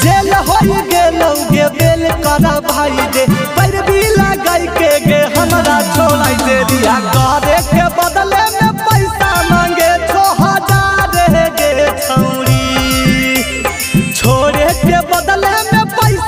जेल हो गेलौ गे बेल करा भाई गे पैरवी लगाई के गे हमरा छोड़ाई दे रिया करे के बदले में पैसा मांगे 6000 गे छौरी छोड़े के बदले में पैसा